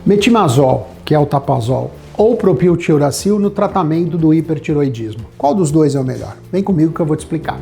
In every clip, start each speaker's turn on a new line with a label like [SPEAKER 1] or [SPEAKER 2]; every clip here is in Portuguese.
[SPEAKER 1] Metimazol, que é o Tapazol, ou propiltiuracil no tratamento do hipertiroidismo. Qual dos dois é o melhor? Vem comigo que eu vou te explicar.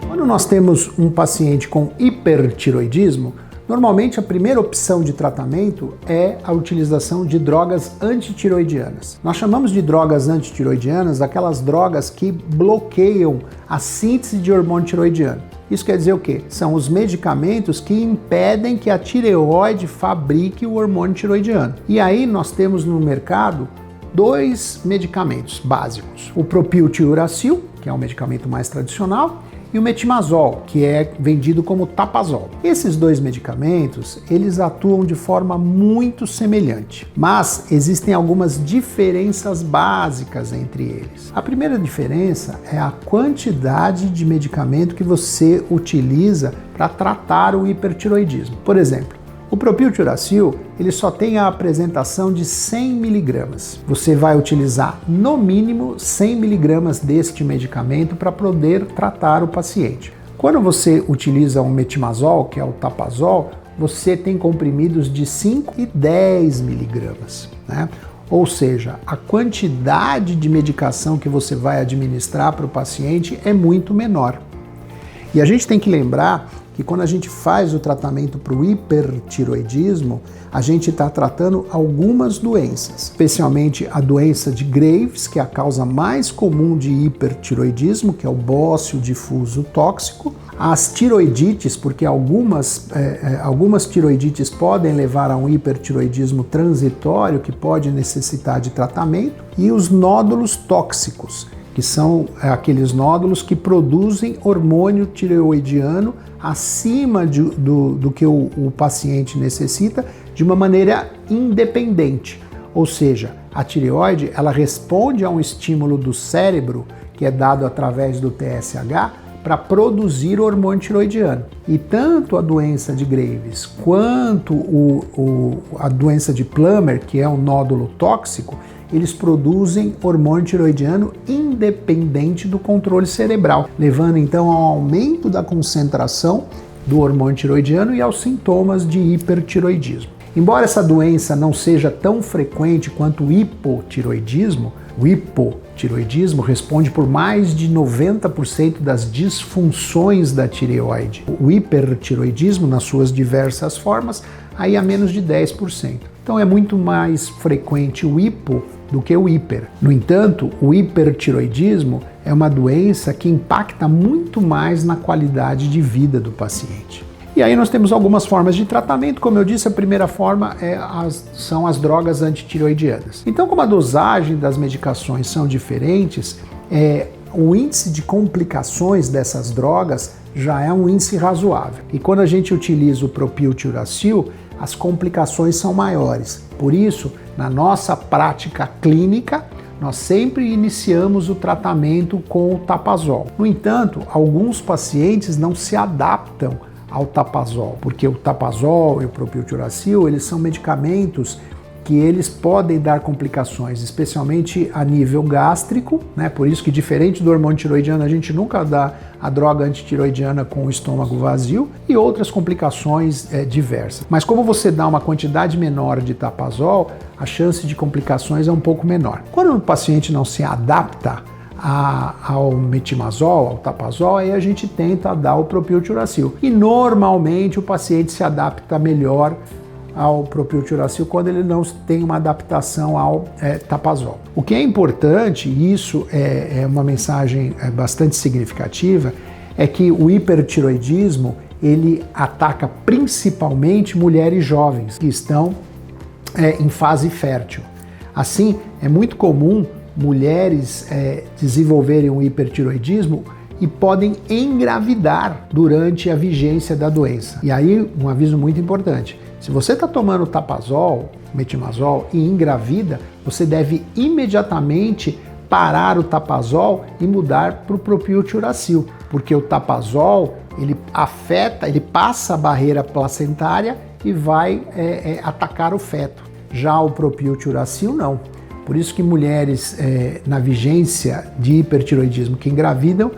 [SPEAKER 1] Quando nós temos um paciente com hipertiroidismo, normalmente a primeira opção de tratamento é a utilização de drogas antitiroidianas. Nós chamamos de drogas antitiroidianas aquelas drogas que bloqueiam a síntese de hormônio tiroidiano. Isso quer dizer o quê? São os medicamentos que impedem que a tireoide fabrique o hormônio tiroidiano. E aí nós temos no mercado dois medicamentos básicos. O propiltiuracil, que é o medicamento mais tradicional, e o metimazol, que é vendido como Tapazol. Esses dois medicamentos, eles atuam de forma muito semelhante, mas existem algumas diferenças básicas entre eles. A primeira diferença é a quantidade de medicamento que você utiliza para tratar o hipertiroidismo. Por exemplo, o propiltiuracil, ele só tem a apresentação de 100 mg. Você vai utilizar no mínimo 100 mg deste medicamento para poder tratar o paciente. Quando você utiliza o metimazol, que é o Tapazol, você tem comprimidos de 5 e 10 mg, né? Ou seja, a quantidade de medicação que você vai administrar para o paciente é muito menor. E a gente tem que lembrar que quando a gente faz o tratamento para o hipertiroidismo, a gente está tratando algumas doenças, especialmente a doença de Graves, que é a causa mais comum de hipertiroidismo, que é o bócio difuso tóxico, as tiroidites, porque algumas tiroidites podem levar a um hipertiroidismo transitório, que pode necessitar de tratamento, e os nódulos tóxicos, que são aqueles nódulos que produzem hormônio tireoidiano acima do que o paciente necessita de uma maneira independente. Ou seja, a tireoide ela responde a um estímulo do cérebro que é dado através do TSH para produzir o hormônio tireoidiano. E tanto a doença de Graves quanto a doença de Plummer, que é um nódulo tóxico, eles produzem hormônio tireoidiano independente do controle cerebral, levando então ao aumento da concentração do hormônio tireoidiano e aos sintomas de hipertiroidismo. Embora essa doença não seja tão frequente quanto o hipotiroidismo responde por mais de 90% das disfunções da tireoide. O hipertiroidismo, nas suas diversas formas, aí a menos de 10%. Então é muito mais frequente o hipo do que o hiper. No entanto, o hipertiroidismo é uma doença que impacta muito mais na qualidade de vida do paciente. E aí nós temos algumas formas de tratamento. Como eu disse, a primeira forma são as drogas antitireoidianas. Então, como a dosagem das medicações são diferentes, o índice de complicações dessas drogas já é um índice razoável. E quando a gente utiliza o propiltiuracil, as complicações são maiores. Por isso, na nossa prática clínica, nós sempre iniciamos o tratamento com o Tapazol. No entanto, alguns pacientes não se adaptam ao Tapazol, porque o Tapazol e o propiltiuracil, eles são medicamentos que eles podem dar complicações, especialmente a nível gástrico, né? Por isso que, diferente do hormônio tireoidiano, a gente nunca dá a droga antitireoidiana com o estômago vazio, e outras complicações diversas. Mas como você dá uma quantidade menor de Tapazol, a chance de complicações é um pouco menor. Quando o paciente não se adapta ao metimazol, ao Tapazol, aí a gente tenta dar o propiltiuracil. E normalmente o paciente se adapta melhor ao propiltiuracil quando ele não tem uma adaptação ao Tapazol. O que é importante, e isso é uma mensagem bastante significativa, é que o hipertiroidismo ele ataca principalmente mulheres jovens que estão em fase fértil. Assim, é muito comum mulheres desenvolverem um hipertiroidismo e podem engravidar durante a vigência da doença. E aí, um aviso muito importante: se você está tomando Tapazol, metimazol e engravida, você deve imediatamente parar o Tapazol e mudar para o propiltiuracil, porque o Tapazol ele passa a barreira placentária e vai atacar o feto. Já o propiltiuracil não. Por isso que mulheres na vigência de hipertiroidismo que engravidam,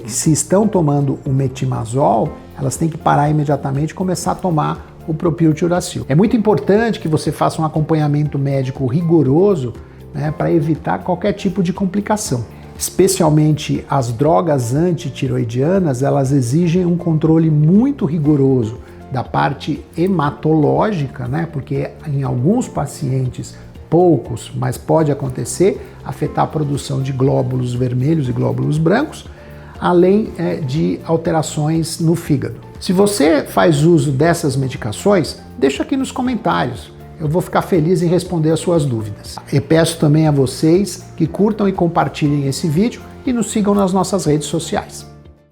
[SPEAKER 1] se estão tomando o metimazol, elas têm que parar imediatamente e começar a tomar o propiltiuracil. É muito importante que você faça um acompanhamento médico rigoroso, né, para evitar qualquer tipo de complicação. Especialmente as drogas antitiroidianas, elas exigem um controle muito rigoroso da parte hematológica, né, porque em alguns pacientes, poucos, mas pode acontecer, afetar a produção de glóbulos vermelhos e glóbulos brancos, além de alterações no fígado. Se você faz uso dessas medicações, deixa aqui nos comentários. Eu vou ficar feliz em responder as suas dúvidas. E peço também a vocês que curtam e compartilhem esse vídeo e nos sigam nas nossas redes sociais.